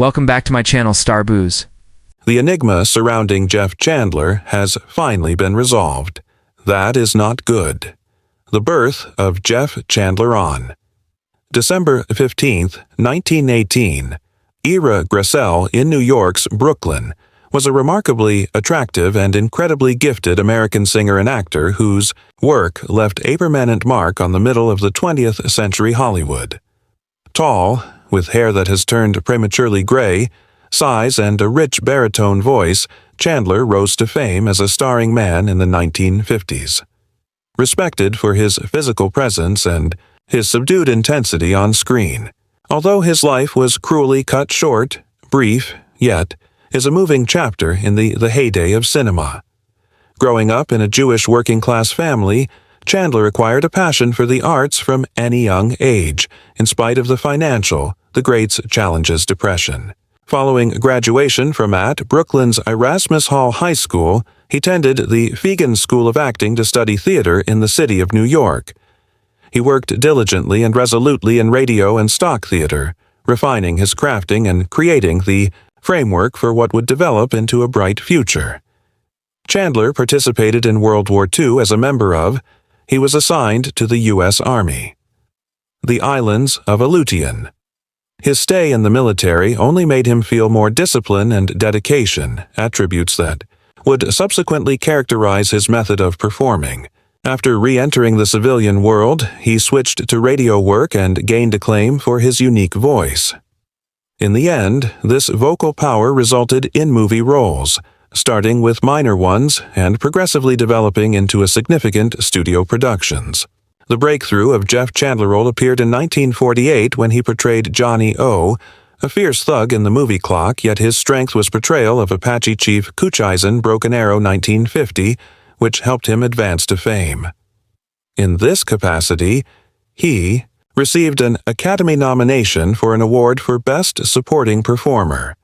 Welcome back to my channel, Star Booze. The enigma surrounding Jeff Chandler has finally been resolved. That is not good. The birth of Jeff Chandler on December 15, 1918, Ira Gressel in New York's Brooklyn was a remarkably attractive and incredibly gifted American singer and actor whose work left a permanent mark on the middle of the 20th century Hollywood. Tall, with hair that has turned prematurely gray, size, and a rich baritone voice, Chandler rose to fame as a starring man in the 1950s. Respected for his physical presence and his subdued intensity on screen, although his life was cruelly cut short, brief, yet is a moving chapter in the heyday of cinema. Growing up in a Jewish working-class family, Chandler acquired a passion for the arts from any young age, in spite of the great challenges depression. Following graduation from Brooklyn's Erasmus Hall High School, he attended the Fegan School of Acting to study theater in the city of New York. He worked diligently and resolutely in radio and stock theater, refining his crafting and creating the framework for what would develop into a bright future. Chandler participated in World War II as a member of. He was assigned to the U.S. Army. The islands of Aleutian. His stay in the military only made him feel more discipline and dedication, attributes that would subsequently characterize his method of performing. After re-entering the civilian world, he switched to radio work and gained acclaim for his unique voice. In the end, this vocal power resulted in movie roles, starting with minor ones and progressively developing into a significant studio productions. The breakthrough of Jeff Chandler role appeared in 1948 when he portrayed Johnny O, a fierce thug in the movie Clock, yet his strength was portrayal of Apache Chief Cooch Broken Arrow 1950, which helped him advance to fame. In this capacity, he received an Academy nomination for an award for Best Supporting Performer.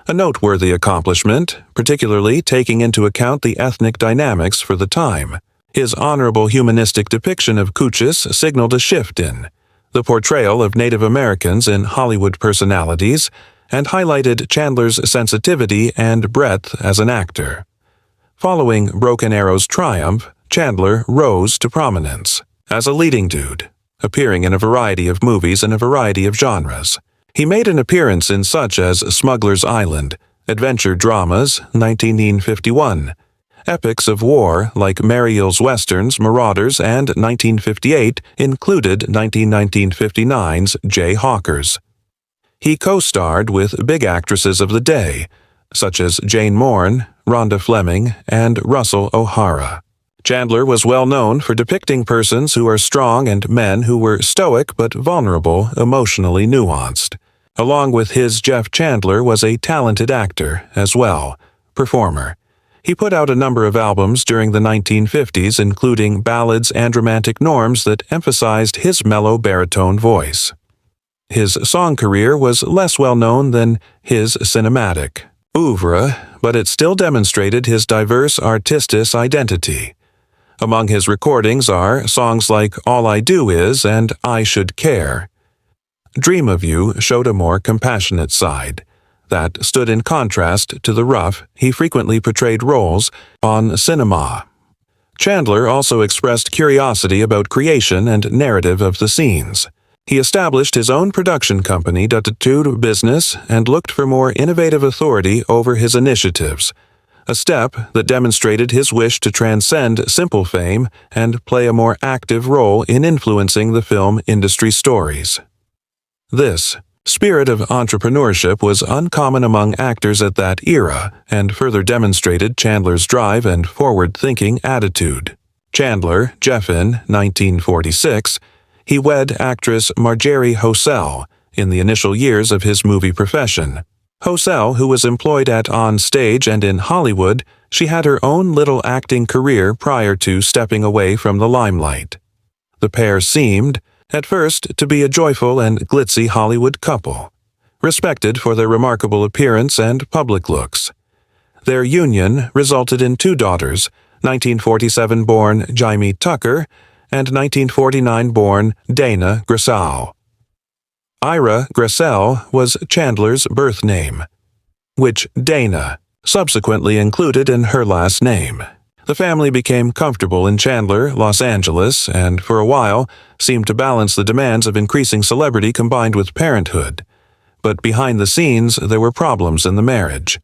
A noteworthy accomplishment, particularly taking into account the ethnic dynamics for the time. His honorable humanistic depiction of Coochis signaled a shift in the portrayal of Native Americans in Hollywood personalities and highlighted Chandler's sensitivity and breadth as an actor. Following Broken Arrow's triumph, Chandler rose to prominence as a leading dude, appearing in a variety of movies in a variety of genres. He made an appearance in such as Smuggler's Island, adventure dramas, 1951, epics of war like Mariel's Westerns, Marauders, and 1958 included 1959's Jayhawkers. He co-starred with big actresses of the day, such as Jane Morn, Rhonda Fleming, and Russell O'Hara. Chandler was well known for depicting persons who are strong and men who were stoic but vulnerable, emotionally nuanced. Along with his Jeff Chandler was a talented actor as well, performer. He put out a number of albums during the 1950s, including ballads and romantic norms that emphasized his mellow baritone voice. His song career was less well known than his cinematic oeuvre, but it still demonstrated his diverse artistic identity. Among his recordings are songs like All I Do Is and I Should Care. Dream of You showed a more compassionate side that stood in contrast to the rough, he frequently portrayed roles on cinema. Chandler also expressed curiosity about creation and narrative of the scenes. He established his own production company, Duttitude Business, and looked for more innovative authority over his initiatives, a step that demonstrated his wish to transcend simple fame and play a more active role in influencing the film industry stories. This spirit of entrepreneurship was uncommon among actors at that era and further demonstrated Chandler's drive and forward-thinking attitude. Chandler, Jeffin, 1946, he wed actress Marjorie Hosell in the initial years of his movie profession. Hosell, who was employed on stage and in Hollywood, she had her own little acting career prior to stepping away from the limelight. The pair seemed, at first, to be a joyful and glitzy Hollywood couple, respected for their remarkable appearance and public looks. Their union resulted in 2 daughters, 1947-born Jaime Tucker and 1949-born Dana Gressel. Ira Gressel was Chandler's birth name, which Dana subsequently included in her last name. The family became comfortable in Chandler, Los Angeles, and for a while seemed to balance the demands of increasing celebrity combined with parenthood. But behind the scenes, there were problems in the marriage.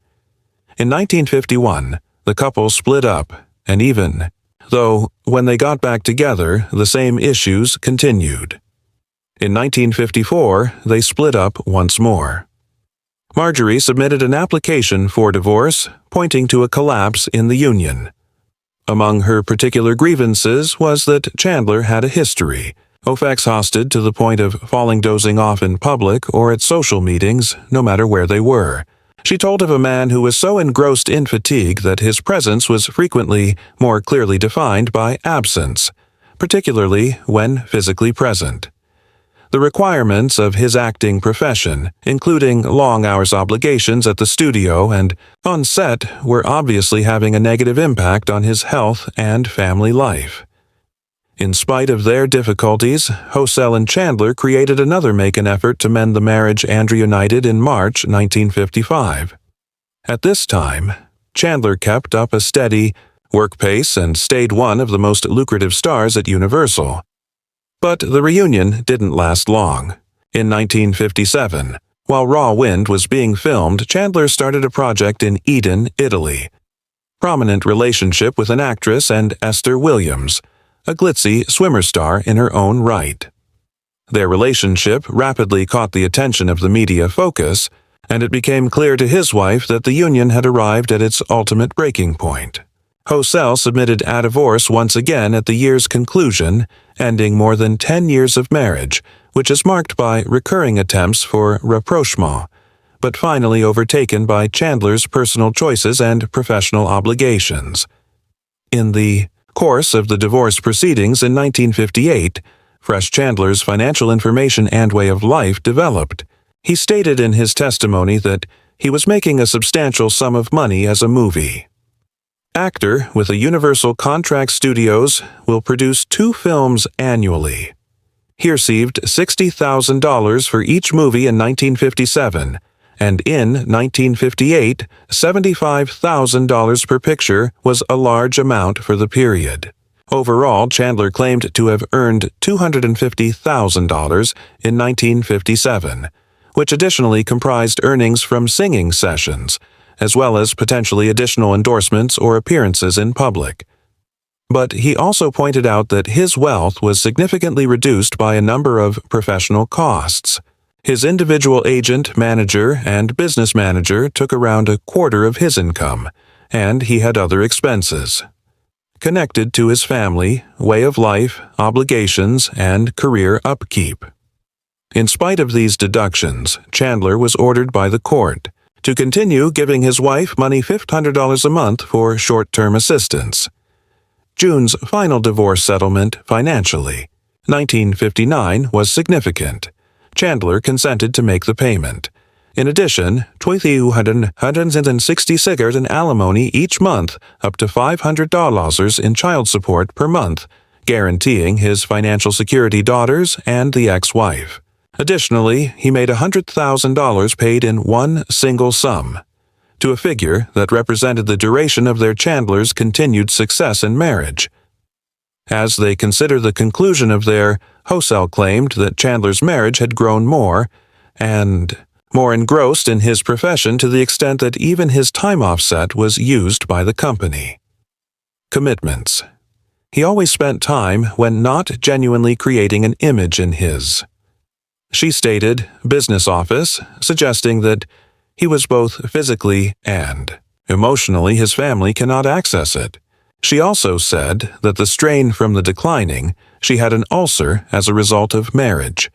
In 1951, the couple split up, and even though when they got back together, the same issues continued. In 1954, they split up once more. Marjorie submitted an application for divorce, pointing to a collapse in the union. Among her particular grievances was that Chandler had a history, Ofex-hosted to the point of falling dozing off in public or at social meetings, no matter where they were. She told of a man who was so engrossed in fatigue that his presence was frequently more clearly defined by absence, particularly when physically present. The requirements of his acting profession, including long hours obligations at the studio and on set, were obviously having a negative impact on his health and family life. In spite of their difficulties, Hosel and Chandler created another make an effort to mend the marriage and reunited in March 1955. At this time, Chandler kept up a steady work pace and stayed one of the most lucrative stars at Universal. But the reunion didn't last long. In 1957, while Raw Wind was being filmed, Chandler started a project in Eden, Italy. Prominent relationship with an actress and Esther Williams, a glitzy swimmer star in her own right. Their relationship rapidly caught the attention of the media focus, and it became clear to his wife that the union had arrived at its ultimate breaking point. Hosel submitted a divorce once again at the year's conclusion, ending more than 10 years of marriage, which is marked by recurring attempts for rapprochement, but finally overtaken by Chandler's personal choices and professional obligations. In the course of the divorce proceedings in 1958, fresh Chandler's financial information and way of life developed. He stated in his testimony that he was making a substantial sum of money as a movie actor with a Universal Contract Studios will produce 2 films annually. He received $60,000 for each movie in 1957, and in 1958, $75,000 per picture was a large amount for the period. Overall, Chandler claimed to have earned $250,000 in 1957, which additionally comprised earnings from singing sessions, as well as potentially additional endorsements or appearances in public. But he also pointed out that his wealth was significantly reduced by a number of professional costs. His individual agent, manager, and business manager took around a quarter of his income, and he had other expenses connected to his family, way of life, obligations, and career upkeep. In spite of these deductions, Chandler was ordered by the court to continue giving his wife money $500 a month for short-term assistance. June's final divorce settlement financially, 1959, was significant. Chandler consented to make the payment. In addition, $266 in alimony each month, up to $500 in child support per month, guaranteeing his financial security daughters and the ex-wife. Additionally, he made $100,000 paid in one single sum, to a figure that represented the duration of their Chandler's continued success in marriage. As they consider the conclusion of their, Hosel claimed that Chandler's marriage had grown more engrossed in his profession to the extent that even his time offset was used by the company. Commitments. He always spent time when not genuinely creating an image in his, she stated, business office, suggesting that he was both physically and emotionally his family cannot access it. She also said that the strain from the declining, she had an ulcer as a result of marriage,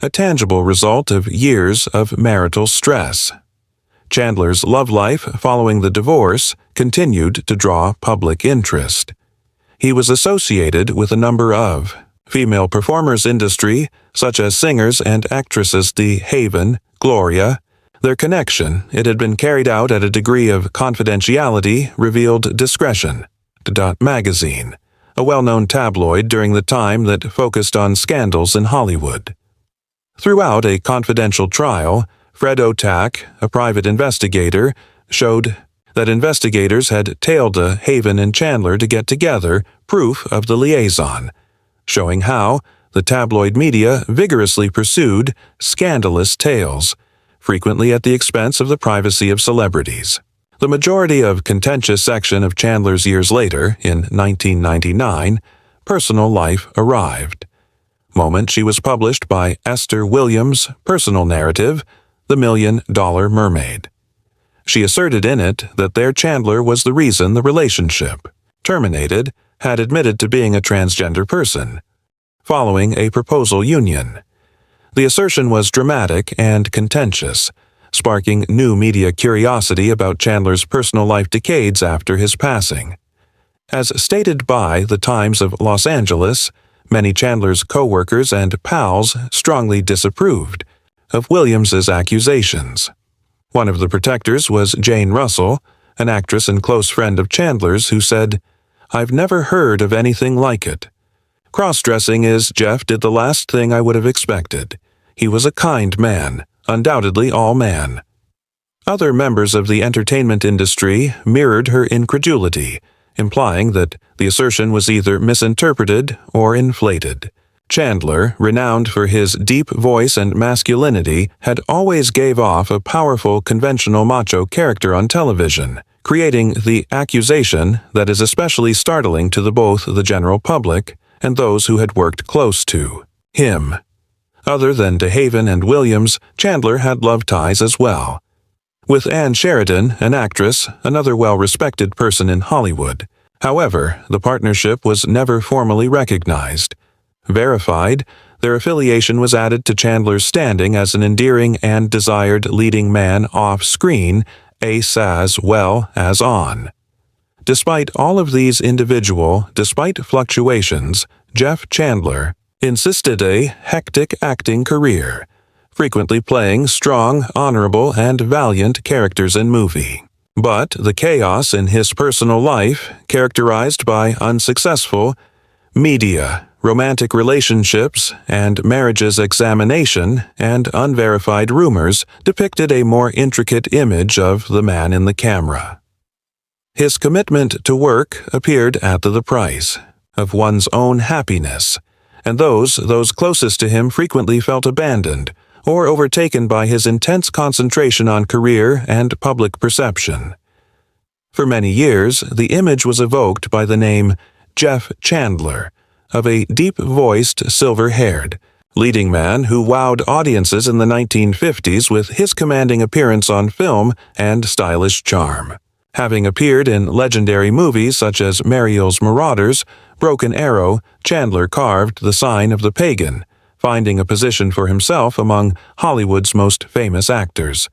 a tangible result of years of marital stress. Chandler's love life following the divorce continued to draw public interest. He was associated with a number of female performers industry, such as singers and actresses The Haven, Gloria. Their connection, it had been carried out at a degree of confidentiality, revealed discretion. Magazine, a well-known tabloid during the time that focused on scandals in Hollywood. Throughout a confidential trial, Fred Otak, a private investigator, showed that investigators had tailed Haven and Chandler to get together, proof of the liaison, showing how the tabloid media vigorously pursued scandalous tales, frequently at the expense of the privacy of celebrities. The majority of contentious section of Chandler's years later, in 1999, personal life arrived. Moment she was published by Esther Williams' personal narrative, The $1 Million Mermaid. She asserted in it that their Chandler was the reason the relationship, terminated, had admitted to being a transgender person, following a proposal union. The assertion was dramatic and contentious, sparking new media curiosity about Chandler's personal life decades after his passing. As stated by the Times of Los Angeles, many Chandler's co-workers and pals strongly disapproved of Williams's accusations. One of the protectors was Jane Russell, an actress and close friend of Chandler's, who said, "I've never heard of anything like it. Cross-dressing is Jeff did the last thing I would have expected. He was a kind man, undoubtedly all man." Other members of the entertainment industry mirrored her incredulity, implying that the assertion was either misinterpreted or inflated. Chandler, renowned for his deep voice and masculinity, had always gave off a powerful conventional macho character on television, creating the accusation that is especially startling to both the general public and those who had worked close to him. Other than DeHaven and Williams, Chandler had love ties as well. With Ann Sheridan, an actress, another well-respected person in Hollywood. However, the partnership was never formally recognized. Verified, their affiliation was added to Chandler's standing as an endearing and desired leading man off-screen, as well as on. Despite all of these despite fluctuations, Jeff Chandler insisted a hectic acting career, frequently playing strong, honorable, and valiant characters in movie. But the chaos in his personal life, characterized by unsuccessful media, romantic relationships, and marriage's examination, and unverified rumors, depicted a more intricate image of the man in the camera. His commitment to work appeared at the price of one's own happiness, and those closest to him frequently felt abandoned or overtaken by his intense concentration on career and public perception. For many years, the image was evoked by the name Jeff Chandler, of a deep-voiced, silver-haired leading man who wowed audiences in the 1950s with his commanding appearance on film and stylish charm. Having appeared in legendary movies such as Mariel's Marauders, Broken Arrow, Chandler carved the sign of the pagan, finding a position for himself among Hollywood's most famous actors.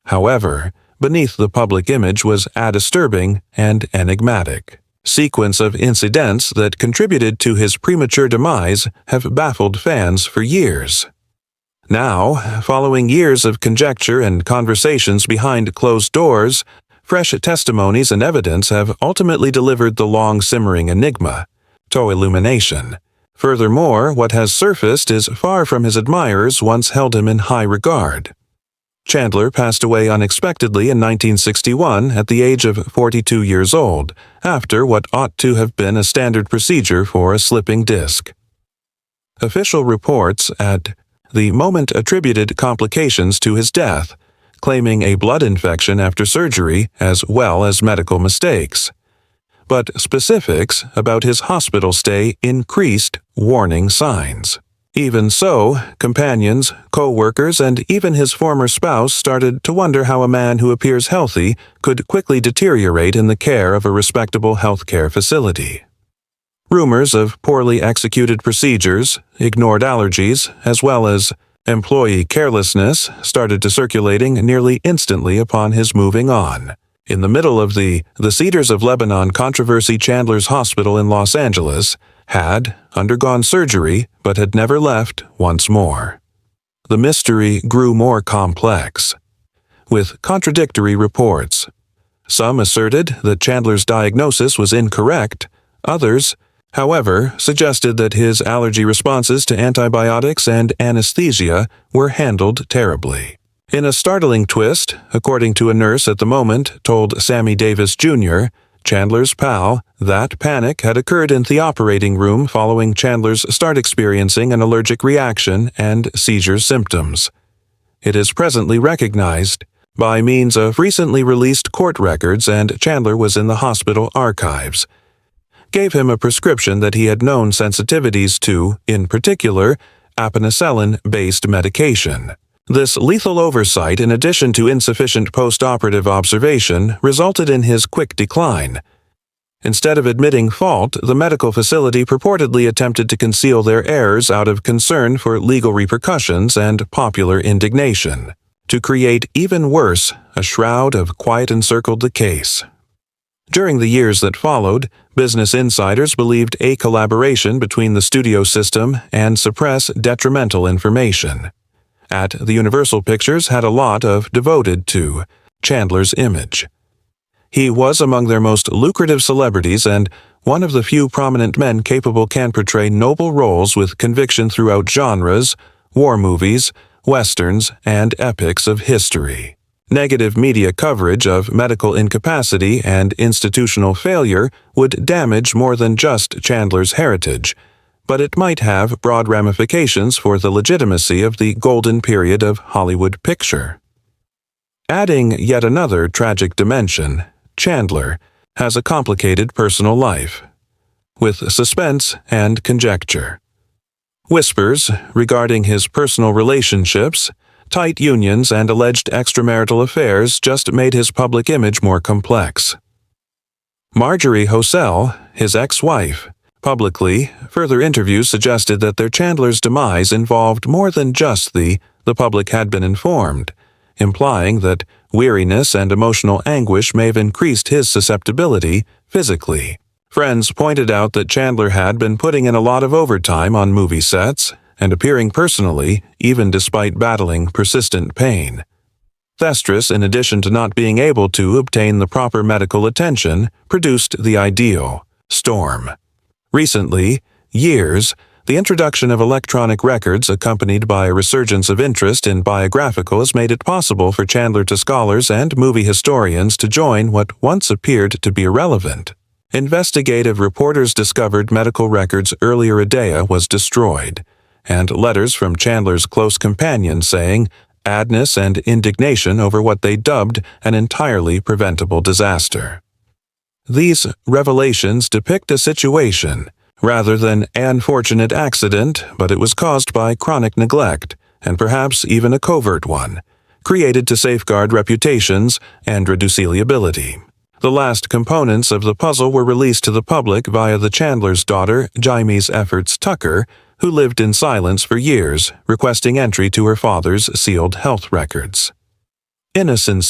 However, beneath the public image was a disturbing and enigmatic sequence of incidents that contributed to his premature demise have baffled fans for years. Now, following years of conjecture and conversations behind closed doors, fresh testimonies and evidence have ultimately delivered the long-simmering enigma to illumination. Furthermore, what has surfaced is far from his admirers once held him in high regard. Chandler passed away unexpectedly in 1961 at the age of 42 years old, after what ought to have been a standard procedure for a slipping disc. Official reports at the moment attributed complications to his death, claiming a blood infection after surgery as well as medical mistakes. But specifics about his hospital stay increased warning signs. Even so, companions, co-workers, and even his former spouse started to wonder how a man who appears healthy could quickly deteriorate in the care of a respectable healthcare facility. Rumors of poorly executed procedures, ignored allergies, as well as employee carelessness started to circulating nearly instantly upon his moving on. In the middle of the Cedars of Lebanon controversy, Chandler's Hospital in Los Angeles had undergone surgery but had never left once more. The mystery grew more complex, with contradictory reports. Some asserted that Chandler's diagnosis was incorrect, others however, suggested that his allergy responses to antibiotics and anesthesia were handled terribly. In a startling twist, according to a nurse at the moment told Sammy Davis Jr., Chandler's pal, that panic had occurred in the operating room following Chandler's start experiencing an allergic reaction and seizure symptoms. It is presently recognized by means of recently released court records, and Chandler was in the hospital archives. Gave him a prescription that he had known sensitivities to, in particular, apenicillin-based medication. This lethal oversight, in addition to insufficient post-operative observation, resulted in his quick decline. Instead of admitting fault, the medical facility purportedly attempted to conceal their errors out of concern for legal repercussions and popular indignation. To create even worse, a shroud of quiet encircled the case. During the years that followed, business insiders believed a collaboration between the studio system and suppress detrimental information. At the Universal Pictures had a lot of devoted to Chandler's image. He was among their most lucrative celebrities and one of the few prominent men capable can portray noble roles with conviction throughout genres, war movies, westerns, and epics of history. Negative media coverage of medical incapacity and institutional failure would damage more than just Chandler's heritage, but it might have broad ramifications for the legitimacy of the golden period of Hollywood picture. Adding yet another tragic dimension, Chandler has a complicated personal life, with suspense and conjecture. Whispers regarding his personal relationships, tight unions, and alleged extramarital affairs just made his public image more complex. Marjorie Hosell, his ex-wife, publicly, further interviews suggested that their Chandler's demise involved more than just the public had been informed, implying that weariness and emotional anguish may have increased his susceptibility physically. Friends pointed out that Chandler had been putting in a lot of overtime on movie sets and appearing personally, even despite battling persistent pain. Thestrus, in addition to not being able to obtain the proper medical attention, produced the ideal storm. Recently, the introduction of electronic records accompanied by a resurgence of interest in biographical has made it possible for Chandler to scholars and movie historians to join what once appeared to be irrelevant. Investigative reporters discovered medical records earlier a day was destroyed, and letters from Chandler's close companions saying sadness and indignation over what they dubbed an entirely preventable disaster. These revelations depict a situation, rather than an unfortunate accident, but it was caused by chronic neglect, and perhaps even a covert one, created to safeguard reputations and reducibility. The last components of the puzzle were released to the public via the Chandler's daughter, Jaime's Efforts Tucker, who lived in silence for years, requesting entry to her father's sealed health records. Innocent.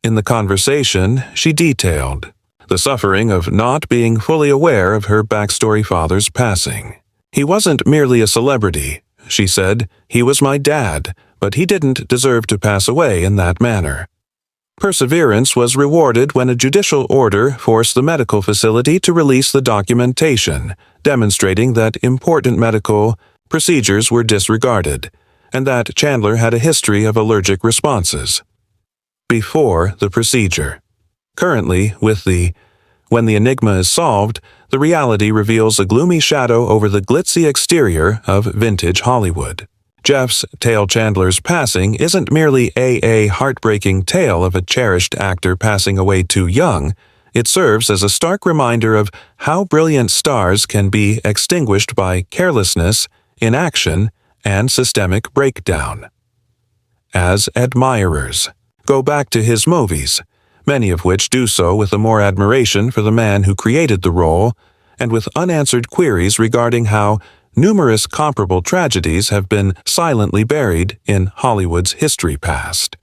In the conversation, she detailed the suffering of not being fully aware of her backstory father's passing. He wasn't merely a celebrity, she said. He was my dad, but he didn't deserve to pass away in that manner. Perseverance was rewarded when a judicial order forced the medical facility to release the documentation, demonstrating that important medical procedures were disregarded, and that Chandler had a history of allergic responses. Before the procedure. Currently, when the enigma is solved, the reality reveals a gloomy shadow over the glitzy exterior of vintage Hollywood. Jeff's tale Chandler's passing isn't merely a heartbreaking tale of a cherished actor passing away too young. It serves as a stark reminder of how brilliant stars can be extinguished by carelessness, inaction, and systemic breakdown. As admirers, go back to his movies, many of which do so with a more admiration for the man who created the role, and with unanswered queries regarding how numerous comparable tragedies have been silently buried in Hollywood's history past.